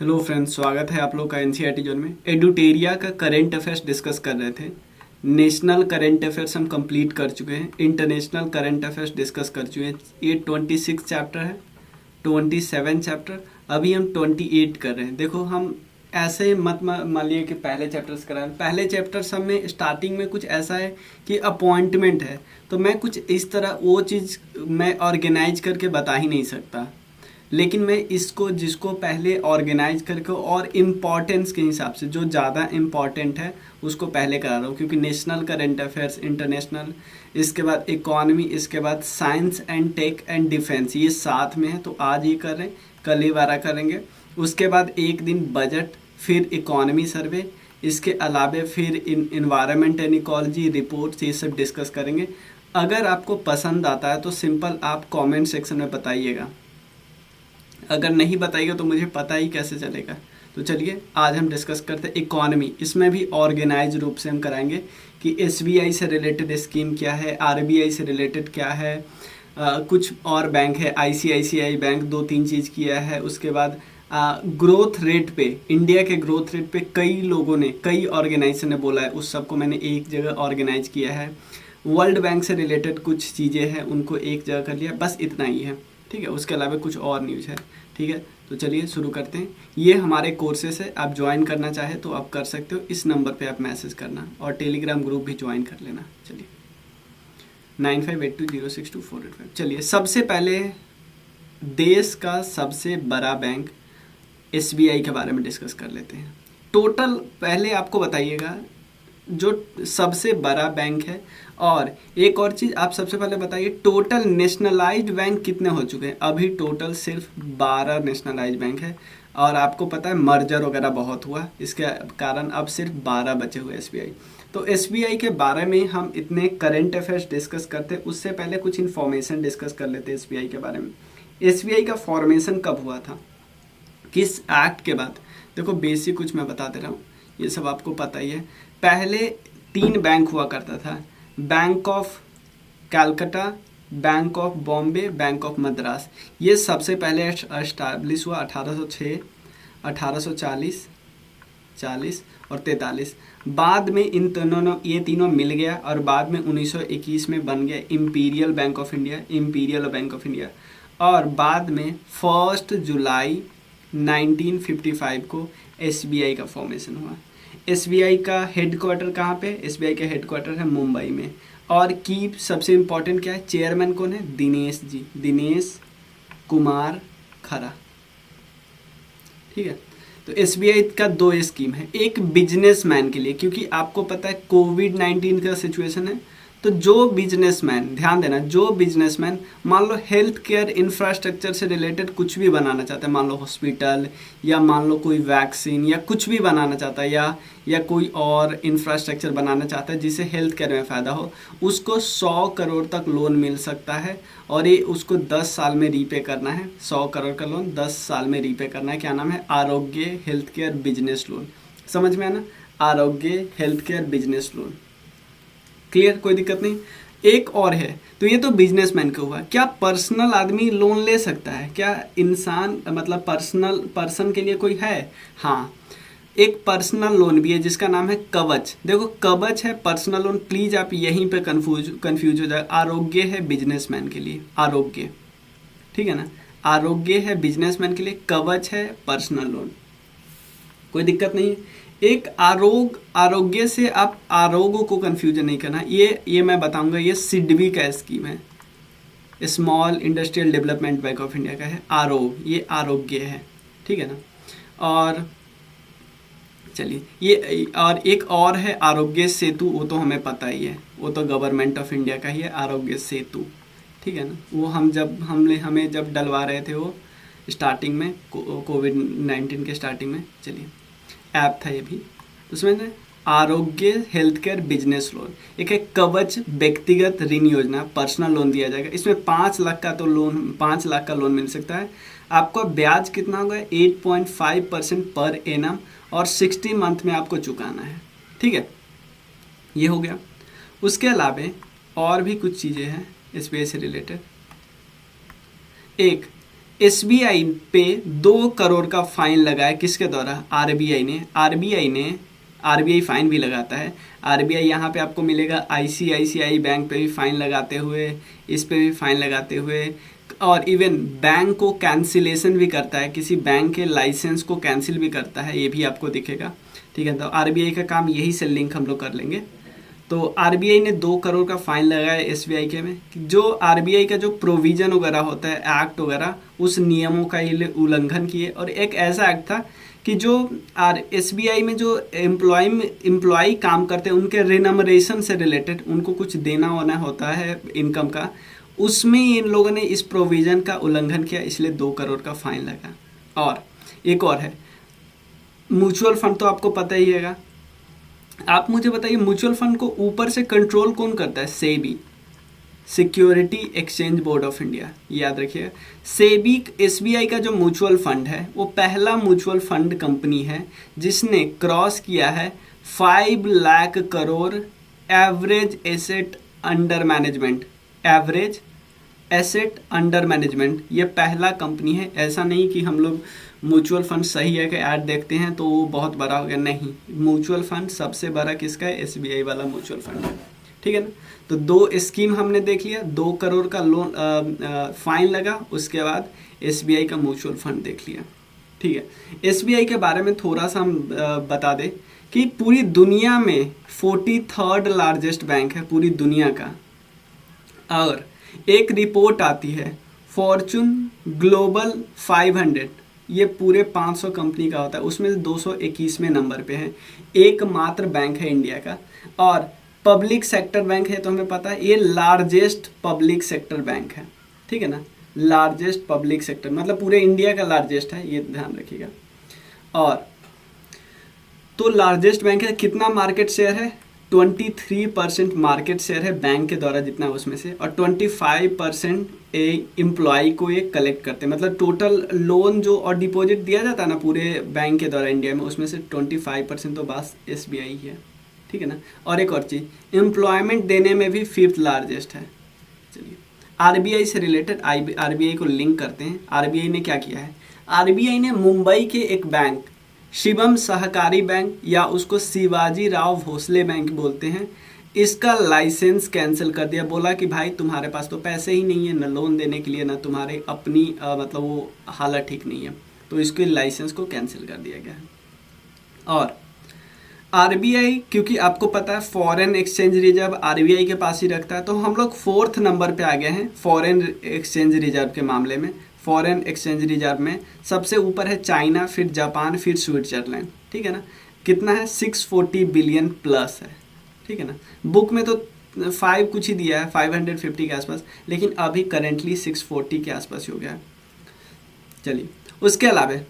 Hello friends, स्वागत है आप लोग का एनसीईआरटी जोन में। एडुटेरिया का करंट अफेयर्स डिस्कस कर रहे थे। नेशनल करंट अफेयर्स हम कंप्लीट कर चुके हैं, इंटरनेशनल करंट अफेयर्स डिस्कस कर चुके हैं। ये 26 चैप्टर है, 27 चैप्टर, अभी हम 28 कर रहे हैं। देखो, हम ऐसे मत मान लिए कि पहले चैप्टर्स करा रहे। पहले चैप्टर सब में स्टार्टिंग में कुछ ऐसा है कि अपॉइंटमेंट है, तो मैं कुछ इस तरह वो चीज़ मैं ऑर्गेनाइज करके बता ही नहीं सकता, लेकिन मैं इसको जिसको पहले ऑर्गेनाइज करके और इम्पॉर्टेंस के हिसाब से जो ज़्यादा इम्पॉर्टेंट है उसको पहले करा रहा हूँ, क्योंकि नेशनल करंट अफेयर्स, इंटरनेशनल, इसके बाद इकोनॉमी, इसके बाद science and tech and defence, ये साथ में है। तो आज ये कर रहे हैं, कल ये 12 करेंगे। उसके बाद एक दिन बजट, फिर इकोनॉमी सर्वे, इसके अलावा फिर इन्वायरमेंट एंड इकोलॉजी रिपोर्ट्स, ये सब डिस्कस करेंगे। अगर आपको पसंद आता है तो सिंपल आप कमेंट सेक्शन में बताइएगा, अगर नहीं बताइएगा तो मुझे पता ही कैसे चलेगा। तो चलिए आज हम डिस्कस करते हैं इकोनॉमी। इसमें भी ऑर्गेनाइज रूप से हम कराएंगे कि एसबीआई से रिलेटेड स्कीम क्या है, आरबीआई से रिलेटेड क्या है, कुछ और बैंक है, आईसीआईसीआई बैंक, 2-3 चीज़ किया है। उसके बाद ग्रोथ रेट पे, इंडिया के ग्रोथ रेट पे कई लोगों ने, कई ऑर्गेनाइजेशन ने बोला है, उस सबको मैंने एक जगह ऑर्गेनाइज किया है। वर्ल्ड बैंक से रिलेटेड कुछ चीज़ें हैं, उनको एक जगह कर लिया, बस इतना ही है। ठीक है, उसके अलावा कुछ और न्यूज़ है। ठीक है, तो चलिए शुरू करते हैं। ये हमारे कोर्सेस है, आप ज्वाइन करना चाहे तो आप कर सकते हो। इस नंबर पे आप मैसेज करना और टेलीग्राम ग्रुप भी ज्वाइन कर लेना। चलिए 9582062485। चलिए सबसे पहले देश का सबसे बड़ा बैंक एसबीआई के बारे में डिस्कस कर लेते हैं। टोटल पहले आपको बताइएगा जो सबसे बड़ा बैंक है, और एक और चीज़ आप सबसे पहले बताइए टोटल नेशनलाइज्ड बैंक कितने हो चुके हैं। अभी टोटल सिर्फ 12 नेशनलाइज्ड बैंक है, और आपको पता है मर्जर वगैरह बहुत हुआ, इसके कारण अब सिर्फ 12 बचे हुए एसबीआई। तो एसबीआई के बारे में हम इतने करंट अफेयर्स डिस्कस करते, उससे पहले कुछ इन्फॉर्मेशन डिस्कस कर लेते हैं एसबीआई के बारे में। एसबीआई का फॉर्मेशन कब हुआ था, किस एक्ट के बाद। देखो बेसिक कुछ मैं बता दे रहा हूँ, ये सब आपको पता ही है। पहले 3 बैंक हुआ करता था, bank of Calcutta, bank of Bombay, bank of Madras. ये सबसे पहले एस्टैब्लिश हुआ 1806, 1840, 40 और 43। बाद में ये तीनों मिल गया, और बाद में 1921 में बन गया imperial bank of India, imperial bank of India. और बाद में 1 जुलाई 1955 को एसबीआई का फॉर्मेशन हुआ। एसबीआई का हेडक्वार्टर कहाँ पे? एसबीआई का हेडक्वार्टर है मुंबई में। और की सबसे इम्पोर्टेंट क्या है, चेयरमैन कौन है? दिनेश जी, दिनेश कुमार खरा। ठीक है, तो एसबीआई का 2 स्कीम है, एक बिजनेसमैन के लिए, क्योंकि आपको पता है कोविड-19 का सिचुएशन है। तो जो बिजनेसमैन, ध्यान देना, जो बिजनेसमैन मान लो हेल्थ केयर इंफ्रास्ट्रक्चर से रिलेटेड कुछ भी बनाना चाहता है, मान लो हॉस्पिटल, या मान लो कोई वैक्सीन, या कुछ भी बनाना चाहता है, या कोई और इंफ्रास्ट्रक्चर बनाना चाहता है जिससे हेल्थ केयर में फ़ायदा हो, उसको 100 करोड़ तक लोन मिल सकता है। और ये उसको 10 साल में रीपे करना है। 100 करोड़ का लोन 10 साल में रीपे करना है। क्या नाम है? आरोग्य हेल्थ केयर बिजनेस लोन। समझ में आना? आरोग्य health care business loan. Clear, कोई दिक्कत नहीं। एक और है, तो ये तो बिजनेसमैन का हुआ। क्या पर्सनल आदमी लोन ले सकता है? क्या इंसान, मतलब पर्सन के लिए कोई है? हाँ, एक पर्सनल लोन भी है जिसका नाम है कवच। देखो कवच है, पर्सनल लोन, प्लीज आप यहीं पे कंफ्यूज हो जाए। आरोग्य है बिजनेसमैन के लिए, आरोग्य, ठीक है ना, आरोग्य है बिजनेसमैन के लिए, कवच है पर्सनल लोन, कोई दिक्कत नहीं है। एक आरोग्य से आप आरोग्य को कंफ्यूजन नहीं करना, ये मैं बताऊंगा। ये सिडबी का स्कीम है, small industrial development bank of India का है ये आरोग्य है, ठीक है ना। और चलिए ये, और एक और है आरोग्य सेतु, वो तो हमें पता ही है, वो तो गवर्नमेंट ऑफ इंडिया का ही है, आरोग्य सेतु, ठीक है ना। वो हमें जब डलवा रहे थे वो स्टार्टिंग में, कोविड-19 के स्टार्टिंग में, चलिए ऐप था ये भी, उसमें ना आरोग्य हेल्थ केयर बिजनेस लोन। एक है कवच व्यक्तिगत ऋण योजना, पर्सनल लोन दिया जाएगा। इसमें 5 लाख का लोन मिल सकता है। आपको ब्याज कितना होगा? 8.5% पर एनम, और 60 मंथ में आपको चुकाना है, ठीक है। ये हो गया। उसके अलावा और भी कुछ चीज़ें हैं एसबीआई से रिलेटेड। एक एसबीआई पे 2 करोड़ का फाइन लगा है, किसके द्वारा? आरबीआई ने। आरबीआई फाइन भी लगाता है। आरबीआई यहाँ पे आपको मिलेगा आईसीआईसीआई बैंक पे भी फाइन लगाते हुए, इस पे भी फाइन लगाते हुए, और इवन बैंक को कैंसिलेशन भी करता है, किसी बैंक के लाइसेंस को कैंसिल भी करता है, ये भी आपको दिखेगा। ठीक है, तो आरबीआई का काम यही से लिंक हम लोग कर लेंगे। तो आरबीआई ने 2 करोड़ का फाइन लगाया एसबीआई के में। जो आरबीआई का जो प्रोविजन वगैरह होता है, एक्ट वगैरह, उस नियमों का ये उल्लंघन किए। और एक ऐसा एक्ट था कि जो एसबीआई में जो एम्प्लॉय काम करते हैं उनके रिनमरेशन से रिलेटेड उनको कुछ देना होना होता है इनकम का, उसमें इन लोगों ने इस प्रोविज़न का उल्लंघन किया, इसलिए 2 करोड़ का फाइन लगा। और एक और है म्यूचुअल फंड, तो आपको पता ही है। आप मुझे बताइए म्यूचुअल फंड को ऊपर से कंट्रोल कौन करता है? SEBI, security exchange board of India, याद रखिएगा। सेबी एसबीआई का जो म्यूचुअल फंड है वो पहला म्यूचुअल फंड कंपनी है जिसने क्रॉस किया है 5 lakh crore average asset under management. ये पहला कंपनी है। ऐसा नहीं कि हम लोग म्यूचुअल फंड सही है कि ऐड देखते हैं तो वो बहुत बड़ा हो गया, नहीं। म्यूचुअल फंड सबसे बड़ा किसका है? एसबीआई वाला म्यूचुअल फंड है। ठीक है ना। तो 2 स्कीम हमने देख लिया, 2 करोड़ का लोन फाइन लगा, उसके बाद एसबीआई का म्यूचुअल फंड देख लिया। ठीक है, एसबीआई के बारे में थोड़ा सा हम बता दें कि पूरी दुनिया में 43rd लार्जेस्ट बैंक है पूरी दुनिया का। और एक रिपोर्ट आती है फॉर्चून ग्लोबल 500, ये पूरे 500 कंपनी का होता है, उसमें 221वें नंबर पे है। एकमात्र बैंक है इंडिया का। और पब्लिक सेक्टर बैंक है, तो हमें पता है ये लार्जेस्ट पब्लिक सेक्टर बैंक है। ठीक है ना, लार्जेस्ट पब्लिक सेक्टर मतलब पूरे इंडिया का लार्जेस्ट है, ये ध्यान रखिएगा। और तो लार्जेस्ट बैंक है, कितना मार्केट शेयर है? 23% मार्केट शेयर है बैंक के द्वारा जितना है उसमें से, और 25% एम्प्लॉय को ये कलेक्ट करते हैं। मतलब टोटल लोन जो और डिपॉजिट दिया जाता है ना पूरे बैंक के द्वारा इंडिया में, उसमें से 25% तो बस एसबीआई है। ठीक है ना। और एक और चीज़, एम्प्लॉयमेंट देने में भी 5th लार्जेस्ट है। चलिए आरबीआई से रिलेटेड आरबीआई को लिंक करते हैं। आरबीआई ने क्या किया है? आरबीआई ने मुंबई के एक बैंक शिवम सहकारी बैंक, या उसको शिवाजी राव भोसले बैंक बोलते हैं, इसका लाइसेंस कैंसिल कर दिया। बोला कि भाई तुम्हारे पास तो पैसे ही नहीं है न लोन देने के लिए, ना तुम्हारे अपनी मतलब वो हालत ठीक नहीं है, तो इसके लाइसेंस को कैंसिल कर दिया गया है। और आरबीआई, क्योंकि आपको पता है फॉरेन एक्सचेंज रिजर्व आरबीआई के पास ही रखता है, तो हम लोग 4th नंबर पे आ गए हैं फॉरेन एक्सचेंज रिजर्व के मामले में। फॉरेन एक्सचेंज रिजर्व में सबसे ऊपर है चाइना, फिर जापान, फिर स्विट्जरलैंड। ठीक है ना। कितना है? 640 बिलियन प्लस है। ठीक है ना। बुक में तो 5 कुछ ही दिया है, 550 के आसपास, लेकिन अभी करेंटली 640 के आसपास हो गया है। चलिए उसके अलावा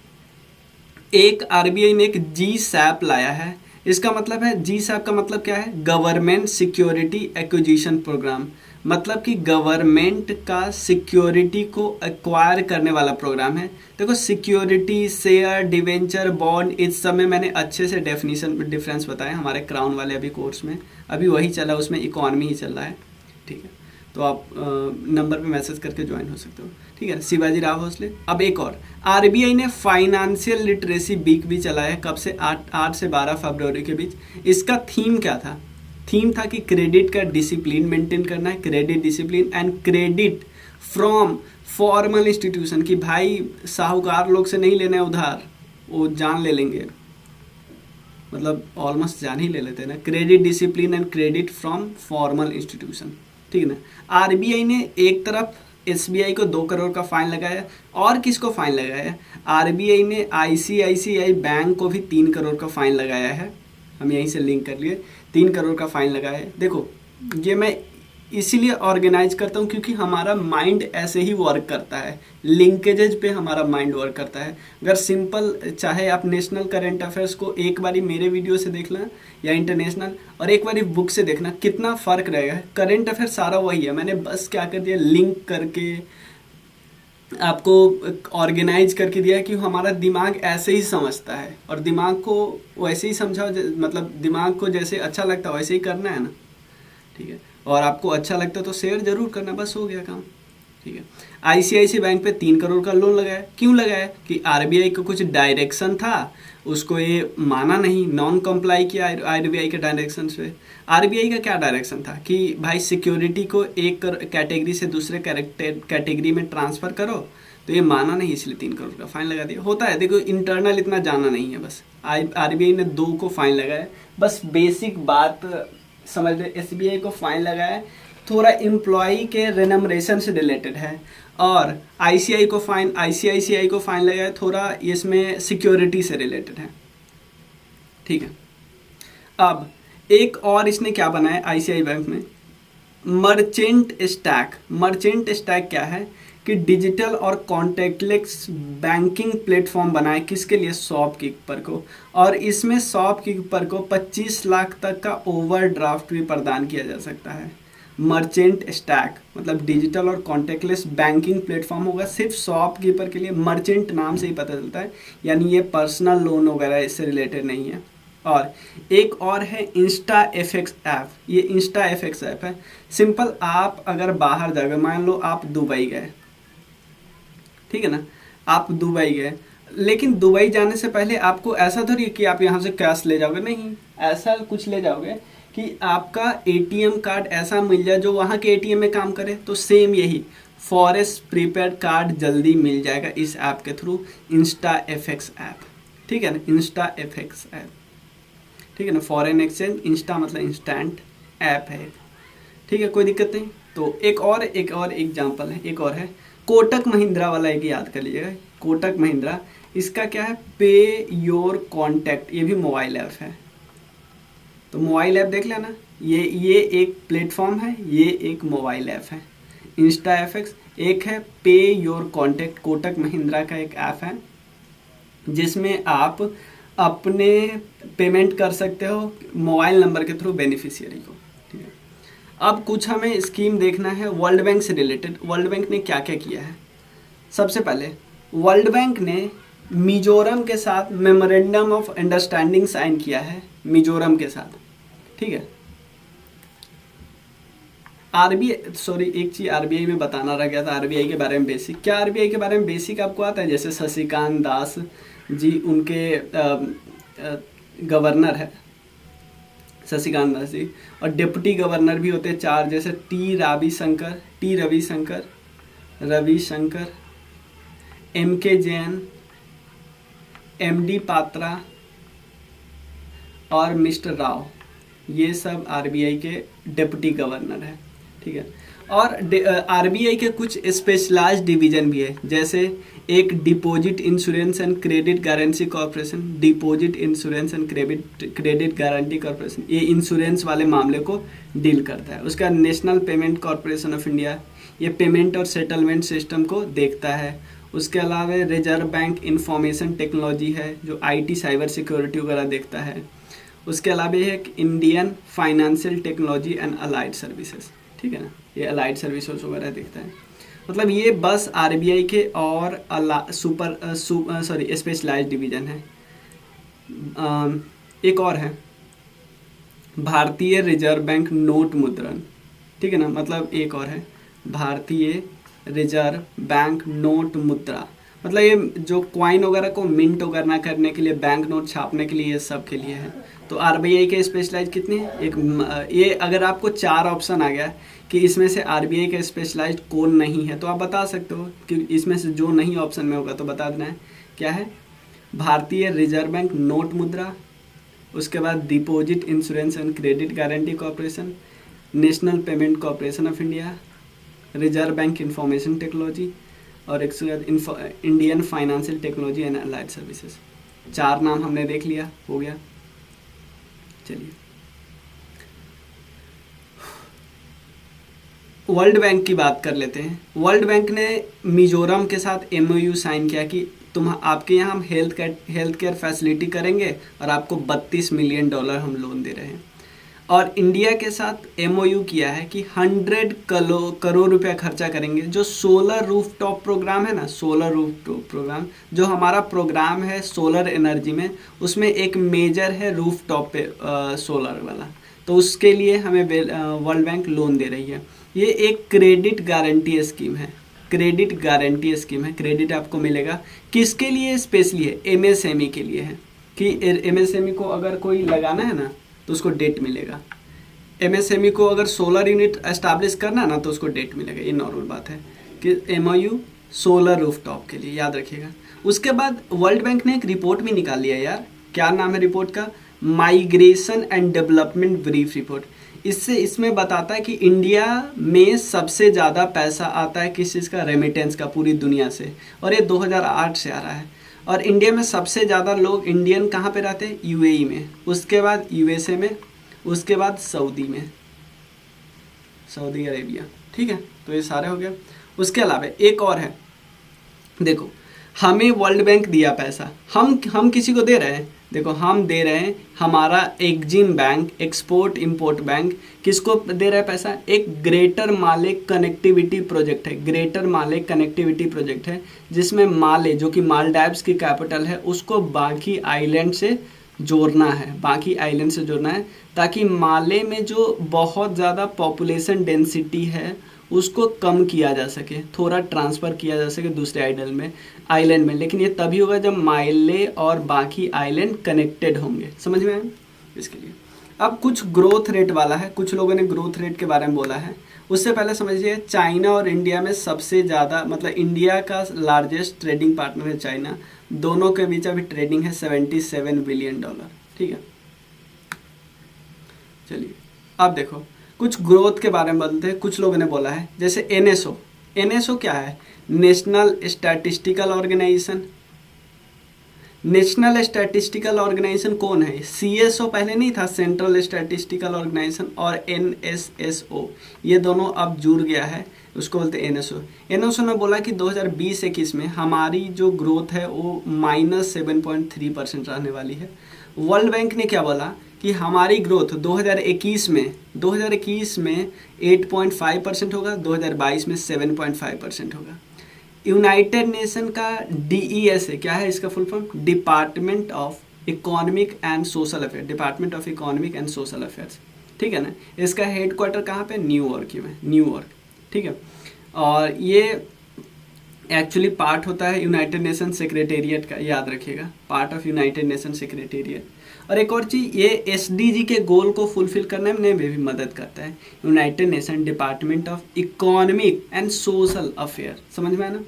एक आरबीआई ने एक जी सैप लाया है। इसका मतलब है, जी सैप का मतलब क्या है? Government security acquisition programme. मतलब कि गवर्नमेंट का सिक्योरिटी को एक्वायर करने वाला प्रोग्राम है। देखो सिक्योरिटी, शेयर, डिवेंचर, बॉन्ड, इस सब में मैंने अच्छे से डिफरेंस बताया हमारे क्राउन वाले अभी कोर्स में, अभी वही चला, उसमें इकोनॉमी ही चल रहा है। ठीक है, तो आप नंबर पे मैसेज करके ज्वाइन हो सकते हो। ठीक है, शिवाजी राव भोसले। अब एक और, आरबीआई ने फाइनेंशियल लिटरेसी वीक भी चलाया है। कब से? 8 से 12 फरवरी के बीच। इसका थीम क्या था? थीम था कि क्रेडिट का डिसिप्लिन मेंटेन करना है, credit discipline and credit from formal institution, कि भाई साहूकार लोग से नहीं लेना है उधार, वो जान ले लेंगे, मतलब ऑलमोस्ट जान ही ले लेते हैं ना। Credit discipline and credit from formal institution. ठीक है ना। आरबीआई ने एक तरफ एसबीआई को 2 करोड़ का फाइन लगाया, और किसको फाइन लगाया? आरबीआई ने आईसीआईसीआई बैंक को भी 3 करोड़ का फाइन लगाया है। हम यहीं से लिंक कर लिए, 3 करोड़ का फाइन लगाया है। देखो ये मैं इसीलिए ऑर्गेनाइज करता हूँ क्योंकि हमारा माइंड ऐसे ही वर्क करता है, लिंकेजेज पे हमारा माइंड वर्क करता है। अगर सिंपल, चाहे आप नेशनल करंट अफेयर्स को एक बारी मेरे वीडियो से देख लें या इंटरनेशनल, और एक बारी बुक से देखना, कितना फ़र्क रहेगा। करंट अफेयर सारा वही है, मैंने बस क्या कर दिया, लिंक करके आपको ऑर्गेनाइज करके दिया कि हमारा दिमाग ऐसे ही समझता है, और दिमाग को वैसे ही समझाओ, मतलब दिमाग को जैसे अच्छा लगता है वैसे ही करना है ना। ठीक है, और आपको अच्छा लगता है तो शेयर जरूर करना, बस हो गया काम। ठीक है। आईसीआईसी बैंक पे 3 करोड़ का लोन लगाया। क्यों लगाया? कि आरबीआई का कुछ डायरेक्शन था, उसको ये माना नहीं, नॉन कंप्लाई किया आरबीआई के डायरेक्शन से। आरबीआई का क्या डायरेक्शन था कि भाई सिक्योरिटी को एक कैटेगरी से दूसरे कैटेगरी में ट्रांसफ़र करो, तो ये माना नहीं, इसलिए 3 करोड़ का फाइन लगा दिया। होता है, देखो इंटरनल इतना जाना नहीं है, बस आरबीआई ने 2 को फाइन लगाया, बस बेसिक बात समझ ले। एसबीआई को फाइन लगाया थोड़ा एम्प्लॉई के रेनमरेशन से रिलेटेड है, और आईसीआईसीआई को फाइन लगाया थोड़ा इसमें सिक्योरिटी से रिलेटेड है, ठीक है। अब एक और इसने क्या बनाया आईसीआई बैंक में, मर्चेंट स्टैक। मर्चेंट स्टैक क्या है कि डिजिटल और कॉन्टैक्टलेस बैंकिंग प्लेटफॉर्म बनाए, किसके लिए? शॉपकीपर को। और इसमें शॉपकीपर को 25 लाख तक का ओवरड्राफ्ट भी प्रदान किया जा सकता है। मर्चेंट स्टैक मतलब डिजिटल और कॉन्टैक्टलेस बैंकिंग प्लेटफॉर्म होगा सिर्फ शॉपकीपर के लिए। मर्चेंट नाम से ही पता चलता है, यानी ये पर्सनल लोन वगैरह इससे रिलेटेड नहीं है। और एक और है इंस्टा एफएक्स ऐप। ये इंस्टा एफएक्स ऐप है। सिंपल, आप अगर बाहर जाओगे, मान लो आप दुबई गए, ठीक है ना, आप दुबई गए, लेकिन दुबई जाने से पहले आपको ऐसा थोड़ी कि आप यहाँ से कैश ले जाओगे, नहीं, ऐसा कुछ ले जाओगे कि आपका एटीएम कार्ड ऐसा मिल जाए जो वहाँ के एटीएम में काम करे। तो सेम यही फॉरेस्ट प्रीपेड कार्ड जल्दी मिल जाएगा इस ऐप के थ्रू, इंस्टा एफएक्स ऐप, ठीक है ना, इंस्टा एफएक्स ऐप, ठीक है ना। फॉरेन एक्सचेंज, इंस्टा मतलब इंस्टेंट ऐप है, ठीक है, कोई दिक्कत नहीं। तो एक और एग्जांपल है, एक और है कोटक महिंद्रा वाला, एक याद कर लीजिएगा, कोटक महिंद्रा। इसका क्या है, पे योर कॉन्टैक्ट, ये भी मोबाइल ऐप है। तो मोबाइल ऐप देख लेना, ये एक प्लेटफॉर्म है, ये एक मोबाइल ऐप है। इंस्टा एफएक्स एक है, पे योर कॉन्टैक्ट कोटक महिंद्रा का एक ऐप है, जिसमें आप अपने पेमेंट कर सकते हो मोबाइल नंबर के थ्रू बेनिफिशियरी को, ठीक है। अब कुछ हमें स्कीम देखना है वर्ल्ड बैंक से रिलेटेड। वर्ल्ड बैंक ने क्या क्या किया है? सबसे पहले वर्ल्ड बैंक ने मिजोरम के साथ मेमोरेंडम ऑफ अंडरस्टैंडिंग साइन किया है, मिजोरम के साथ, ठीक है। एक चीज आरबीआई में बताना रह गया था, आरबीआई के बारे में बेसिक। क्या आरबीआई के बारे में बेसिक आपको आता है? जैसे शशिकांत दास जी उनके गवर्नर है, शशिकांत दास जी, और डिप्टी गवर्नर भी होते हैं 4, जैसे T Ravishankar, MK Jain, MD Patra और मिस्टर राव, ये सब आरबीआई के डिप्टी गवर्नर है, ठीक है। और आरबीआई के कुछ स्पेशलाइज्ड डिवीजन भी है, जैसे एक deposit insurance and credit guarantee corporation, deposit insurance and credit guarantee corporation, ये इंश्योरेंस वाले मामले को डील करता है। उसका national payment corporation of India, ये पेमेंट और सेटलमेंट सिस्टम को देखता है। उसके अलावा रिजर्व बैंक इंफॉर्मेशन टेक्नोलॉजी है, जो आईटी साइबर सिक्योरिटी वगैरह देखता है। उसके अलावा ये Indian financial technology and allied services, ठीक है ना, ये अलाइड सर्विसेज वगैरह देखता है। मतलब ये बस आरबीआई के और स्पेशलाइज्ड डिवीजन है। एक और है भारतीय रिजर्व बैंक नोट मुद्रण, ठीक है ना, मतलब एक और है भारतीय रिजर्व बैंक नोट मुद्रा, मतलब ये जो क्वाइन वगैरह को मिंट वगैरह करने के लिए, बैंक नोट छापने के लिए, ये सब के लिए है। तो आरबीआई के स्पेशलाइज कितने हैं? एक ये अगर आपको 4 ऑप्शन आ गया कि इसमें से आरबीआई का स्पेशलाइज्ड कौन नहीं है, तो आप बता सकते हो कि इसमें से जो नहीं ऑप्शन में होगा तो बता देना है। क्या है? भारतीय रिजर्व बैंक नोट मुद्रा, उसके बाद deposit insurance and credit guarantee corporation, national payment corporation of India, reserve bank information technology, और एक Indian financial technology and allied services. 4 नाम हमने देख लिया, हो गया। चलिए वर्ल्ड बैंक की बात कर लेते हैं। वर्ल्ड बैंक ने मिजोरम के साथ एमओयू साइन किया कि आपके यहाँ हम हेल्थ केयर फैसिलिटी करेंगे और आपको $32 मिलियन हम लोन दे रहे हैं। और इंडिया के साथ एमओयू किया है कि 100 करोड़ रुपया खर्चा करेंगे। जो सोलर रूफटॉप प्रोग्राम है ना, सोलर रूफटॉप प्रोग्राम, जो हमारा प्रोग्राम है सोलर एनर्जी में, उसमें एक मेजर है रूफटॉप पे सोलर वाला, तो उसके लिए हमें वर्ल्ड बैंक लोन दे रही है। ये एक क्रेडिट गारंटी स्कीम है, क्रेडिट गारंटी स्कीम है। क्रेडिट आपको मिलेगा, किसके लिए स्पेशली है, एमएसएमई के लिए है, कि एमएसएमई को अगर कोई लगाना है ना तो उसको डेट मिलेगा। एमएसएमई को अगर सोलर यूनिट एस्टैब्लिश करना है ना तो उसको डेट मिलेगा। ये नॉर्मल बात है कि एमओयू सोलर रूफटॉप के लिए, याद रखिएगा। उसके बाद वर्ल्ड बैंक ने एक रिपोर्ट भी निकाल लिया यार, क्या नाम है रिपोर्ट का, migration and development brief report. इसमें बताता है कि इंडिया में सबसे ज़्यादा पैसा आता है किस चीज़ का, रेमिटेंस का, पूरी दुनिया से, और ये 2008 से आ रहा है। और इंडिया में सबसे ज़्यादा लोग इंडियन कहाँ पे रहते हैं, यूएई में, उसके बाद यूएसए में, उसके बाद सऊदी में, सऊदी अरेबिया। ठीक है, तो ये सारे हो गया। उसके अलावा एक और है, देखो हमें वर्ल्ड बैंक दिया पैसा, हम किसी को दे रहे हैं, देखो हम दे रहे हैं, हमारा Exim bank, export import bank, किसको दे रहा है पैसा, एक ग्रेटर माले कनेक्टिविटी प्रोजेक्ट है। ग्रेटर माले कनेक्टिविटी प्रोजेक्ट है जिसमें माले, जो कि मालदीव्स की कैपिटल है, उसको बाकी आइलैंड से जोड़ना है, बाकी आइलैंड से जोड़ना है, ताकि माले में जो बहुत ज़्यादा पॉपुलेशन डेंसिटी है उसको कम किया जा सके, थोड़ा ट्रांसफ़र किया जा सके दूसरे आइलैंड में। लेकिन ये तभी होगा जब माले और बाकी आइलैंड कनेक्टेड होंगे, समझ में आया। इसके लिए अब कुछ ग्रोथ रेट वाला है, कुछ लोगों ने ग्रोथ रेट के बारे में बोला है। उससे पहले समझिए, चाइना और इंडिया में सबसे ज़्यादा, मतलब इंडिया का लार्जेस्ट ट्रेडिंग पार्टनर है चाइना, दोनों के बीच अभी ट्रेडिंग है $77 बिलियन। ठीक है, चलिए अब देखो कुछ ग्रोथ के बारे में बोलते हैं। कुछ लोगों ने बोला है जैसे एनएसओ। एनएसओ क्या है, national statistical organisation. National statistical organisation कौन है, सीएसओ पहले नहीं था, सेंट्रल स्टैटिस्टिकल ऑर्गेनाइजेशन, और एनएसएसओ, ये दोनों अब जुड़ गया है, उसको बोलते हैं एनएसओ। एनएसओ ने बोला कि 2020-21 में हमारी जो ग्रोथ है वो -7.3% रहने वाली है। वर्ल्ड बैंक ने क्या बोला कि हमारी ग्रोथ 2021 में 8.5% होगा, 2022 में 7.5% होगा। यूनाइटेड नेशन का DES है, क्या है इसका full form, department of economic and social affair, department of economic and social affairs. ठीक है ना, इसका हेडक्वार्टर कहाँ पे, न्यूयॉर्क में, न्यूयॉर्क। ठीक है, और ये एक्चुअली पार्ट होता है यूनाइटेड नेशन सेक्रेटेरिएट का, याद रखिएगा, part of United nation secretariat. और एक और चीज़, ये SDG के गोल को फुलफिल करने में भी मदद करता है, United nation department of economic and social affair, समझ में आया ना।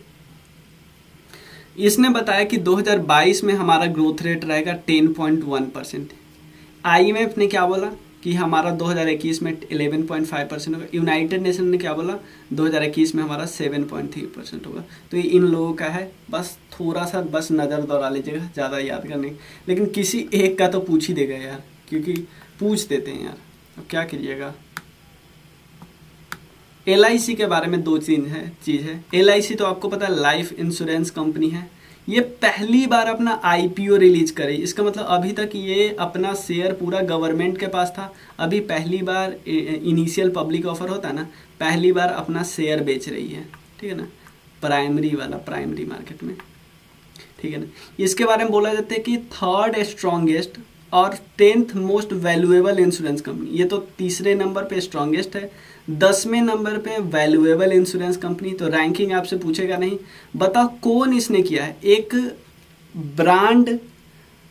इसने बताया कि 2022 में हमारा ग्रोथ रेट रहेगा 10.1%। IMF ने क्या बोला कि हमारा 2021 में 11.5% होगा। यूनाइटेड नेशन ने क्या बोला, 2021 में हमारा 7.3% होगा। तो ये इन लोगों का है, बस थोड़ा सा बस नज़र दौड़ा लीजिएगा, ज़्यादा याद करने, लेकिन किसी एक का तो पूछ ही देगा यार, क्योंकि पूछ देते हैं यार, अब क्या करिएगा। LIC के बारे में दो चीज़ है। LIC तो आपको पता है लाइफ इंश्योरेंस कंपनी है, ये पहली बार अपना IPO रिलीज करी। इसका मतलब अभी तक ये अपना शेयर पूरा गवर्नमेंट के पास था, अभी पहली बार इनिशियल पब्लिक ऑफर होता है ना, पहली बार अपना शेयर बेच रही है। ठीक है ना, प्राइमरी मार्केट में। ठीक है ना, इसके बारे में बोला जाता है कि 3rd स्ट्रॉन्गेस्ट और 10th most valuable insurance company. ये तो तीसरे नंबर पे स्ट्रॉन्गेस्ट है, 10वें नंबर पे वैल्यूएबल इंश्योरेंस कंपनी। तो रैंकिंग आपसे पूछेगा नहीं, बताओ कौन इसने किया है। एक ब्रांड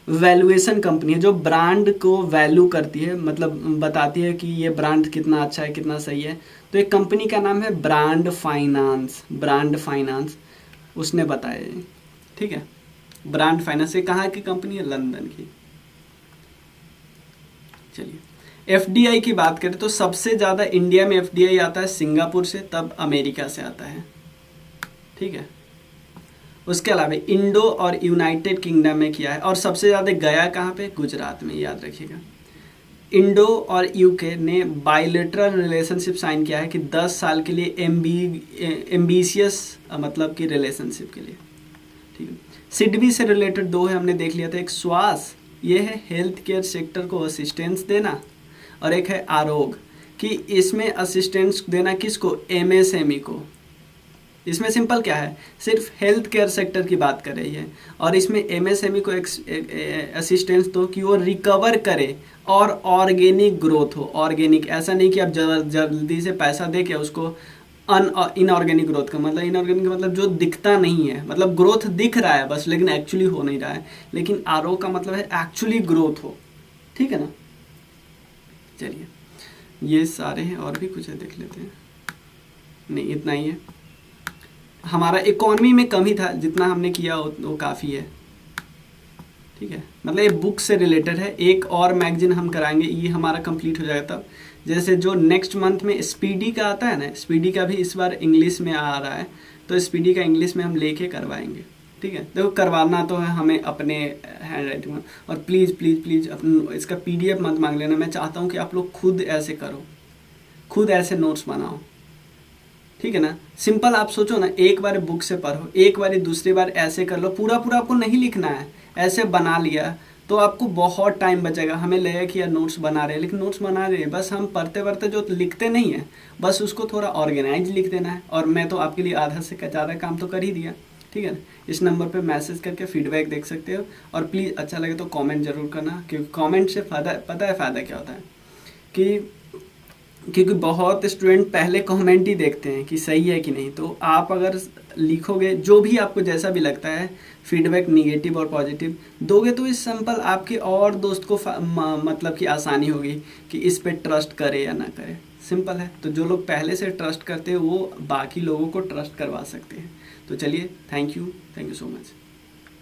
वैल्यूएशन कंपनी है जो ब्रांड को वैल्यू करती है, मतलब बताती है कि ये ब्रांड कितना अच्छा है, कितना सही है। तो एक कंपनी का नाम है ब्रांड फाइनेंस, उसने बताया। ठीक है, ब्रांड फाइनेंस, ये कहाँ की कंपनी है, लंदन की। चलिए FDI की बात करें तो सबसे ज़्यादा इंडिया में FDI आता है सिंगापुर से, तब अमेरिका से आता है। ठीक है, उसके अलावा इंडो और यूनाइटेड किंगडम में किया है, और सबसे ज़्यादा गया कहाँ पे, गुजरात में, याद रखिएगा। इंडो और UK ने बायलैटरल रिलेशनशिप साइन किया है कि 10 साल के लिए एम्बिशियस मतलब कि रिलेशनशिप के लिए। ठीक है, सिडबी से रिलेटेड दो है, हमने देख लिया था। एक श्वास, ये है हेल्थ केयर सेक्टर को असिस्टेंस देना, और एक है आरोग्य, कि इसमें असिस्टेंस देना किसको, MSME को। इसमें सिंपल क्या है, सिर्फ हेल्थ केयर सेक्टर की बात कर रही है, और इसमें MSME को असिस्टेंस दो कि वो रिकवर करे और ऑर्गेनिक ग्रोथ हो। ऑर्गेनिक ऐसा नहीं कि आप जल्दी से पैसा दे के उसको इनऑर्गेनिक ग्रोथ का मतलब, इनऑर्गेनिक मतलब जो दिखता नहीं है, मतलब ग्रोथ दिख रहा है बस लेकिन एक्चुअली हो नहीं रहा है, लेकिन आरओ का मतलब है एक्चुअली ग्रोथ हो, ठीक है ना। चलिए ये सारे हैं, और भी कुछ है देख लेते हैं, नहीं इतना ही है। हमारा इकोनॉमी में कम ही था, जितना हमने किया वो काफ़ी है, ठीक है। मतलब ये बुक से रिलेटेड है, एक और मैगजीन हम कराएंगे, ये हमारा कंप्लीट हो जाएगा तब। जैसे जो नेक्स्ट मंथ में स्पीडी का आता है ना, स्पीडी का भी इस बार इंग्लिश में आ रहा है, तो स्पीडी का इंग्लिश में हम लेके करवाएंगे, ठीक है। देखो करवाना तो है हमें अपने हैंड राइटिंग में, और प्लीज़ प्लीज़ प्लीज़ इसका पीडीएफ मत मांग लेना, मैं चाहता हूँ कि आप लोग खुद ऐसे करो, खुद ऐसे नोट्स बनाओ, ठीक है ना। सिंपल आप सोचो ना, एक बार बुक से पढ़ो, एक बार दूसरी बार ऐसे कर लो, पूरा पूरा आपको नहीं लिखना है, ऐसे बना लिया तो आपको बहुत टाइम बचेगा। हमें लगे कि यार नोट्स बना रहे हैं, लेकिन नोट्स बना रहे हैं, बस हम पढ़ते पढ़ते जो लिखते नहीं है, बस उसको थोड़ा ऑर्गेनाइज लिख देना है। और मैं तो आपके लिए आधा से ज़्यादा काम तो कर ही दिया, ठीक है ना। इस नंबर पे मैसेज करके फीडबैक देख सकते हो, और प्लीज़ अच्छा लगे तो कमेंट जरूर करना, क्योंकि कमेंट से फ़ायदा, पता है फ़ायदा क्या होता है, क्योंकि बहुत स्टूडेंट पहले कमेंट ही देखते हैं कि सही है कि नहीं। तो आप अगर लिखोगे जो भी आपको जैसा भी लगता है, फीडबैक निगेटिव और पॉजिटिव दोगे, तो इस सिंपल आपके और दोस्त को मतलब कि आसानी होगी कि इस पे ट्रस्ट करे या ना करे, सिंपल है। तो जो लोग पहले से ट्रस्ट करते हैं वो बाकी लोगों को ट्रस्ट करवा सकते हैं। तो चलिए, थैंक यू सो मच।